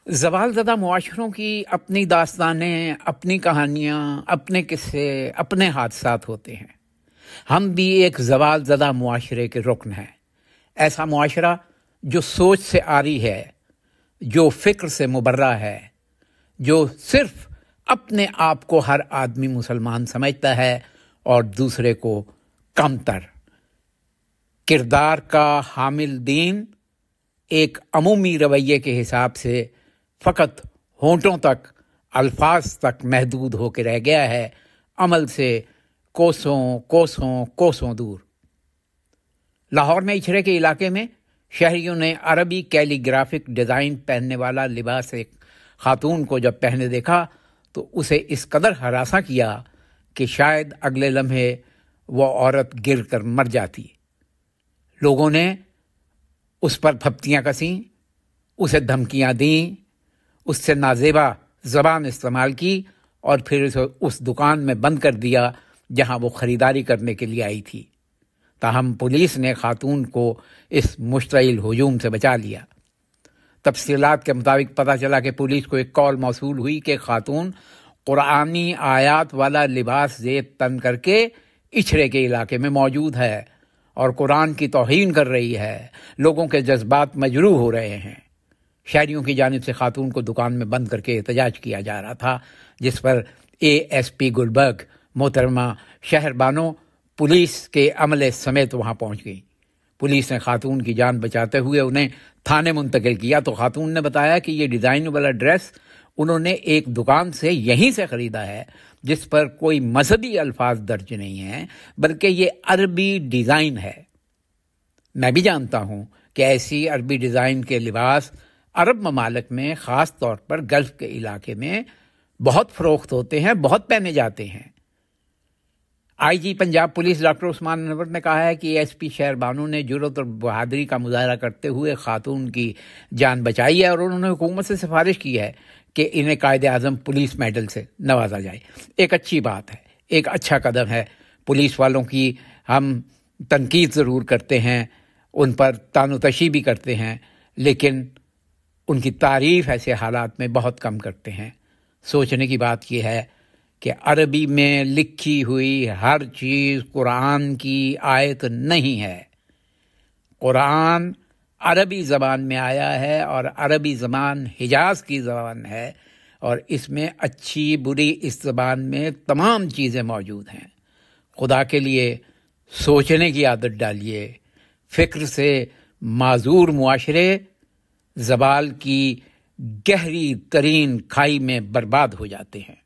زوال زدہ معاشروں کی اپنی داستانیں، اپنی کہانیاں، اپنے قصے، اپنے حادثات ہوتے ہیں۔ ہم بھی ایک زوال زدہ معاشرے کے رکن ہیں۔ ایسا معاشرہ جو سوچ سے عاری ہے، جو فکر سے مبرہ ہے، جو صرف اپنے آپ کو ہر آدمی مسلمان سمجھتا ہے اور دوسرے کو کم تر۔ کردار کا حامل دین ایک عمومی رویے کے حساب سے فقط ہونٹوں تک، الفاظ تک محدود ہو کے رہ گیا ہے، عمل سے کوسوں کوسوں کوسوں دور۔ لاہور میں اچھرے کے علاقے میں شہریوں نے عربی کیلی گرافک ڈیزائن پہننے والا لباس ایک خاتون کو جب پہنے دیکھا تو اسے اس قدر ہراساں کیا کہ شاید اگلے لمحے وہ عورت گر کر مر جاتی۔ لوگوں نے اس پر پھپتیاں کسیں، اسے دھمکیاں دیں، اس سے نازیبا زبان استعمال کی اور پھر اسے اس دکان میں بند کر دیا جہاں وہ خریداری کرنے کے لیے آئی تھی۔ تاہم پولیس نے خاتون کو اس مشتعل ہجوم سے بچا لیا۔ تفصیلات کے مطابق پتہ چلا کہ پولیس کو ایک کال موصول ہوئی کہ خاتون قرآنی آیات والا لباس زیب تن کر کے اچھرے کے علاقے میں موجود ہے اور قرآن کی توہین کر رہی ہے۔ لوگوں کے جذبات مجروح ہو رہے ہیں۔ شہریوں کی جانب سے خاتون کو دکان میں بند کر کے احتجاج کیا جا رہا تھا، جس پر ASP گلبرگ محترمہ شہر بانو پولیس کے عملے سمیت وہاں پہنچ گئی۔ پولیس نے خاتون کی جان بچاتے ہوئے انہیں تھانے منتقل کیا تو خاتون نے بتایا کہ یہ ڈیزائن والا ڈریس انہوں نے ایک دکان سے یہیں سے خریدا ہے جس پر کوئی مذہبی الفاظ درج نہیں ہیں، بلکہ یہ عربی ڈیزائن ہے۔ میں بھی جانتا ہوں کہ ایسی عربی ڈیزائن کے لباس عرب ممالک میں، خاص طور پر گلف کے علاقے میں بہت فروخت ہوتے ہیں، بہت پہنے جاتے ہیں۔ IG پنجاب پولیس ڈاکٹر عثمان انور نے کہا ہے کہ ASP شہر بانو نے جرأت اور بہادری کا مظاہرہ کرتے ہوئے خاتون کی جان بچائی ہے اور انہوں نے حکومت سے سفارش کی ہے کہ انہیں قائد اعظم پولیس میڈل سے نوازا جائے۔ ایک اچھی بات ہے، ایک اچھا قدم ہے۔ پولیس والوں کی ہم تنقید ضرور کرتے ہیں، ان پر طعن و تشیح بھی کرتے ہیں، لیکن ان کی تعریف ایسے حالات میں بہت کم کرتے ہیں۔ سوچنے کی بات یہ ہے کہ عربی میں لکھی ہوئی ہر چیز قرآن کی آیت نہیں ہے۔ قرآن عربی زبان میں آیا ہے اور عربی زبان حجاز کی زبان ہے، اور اس میں اچھی بری اس زبان میں تمام چیزیں موجود ہیں۔ خدا کے لیے سوچنے کی عادت ڈالیے۔ فکر سے معذور معاشرے زوال کی گہری ترین کھائی میں برباد ہو جاتے ہیں۔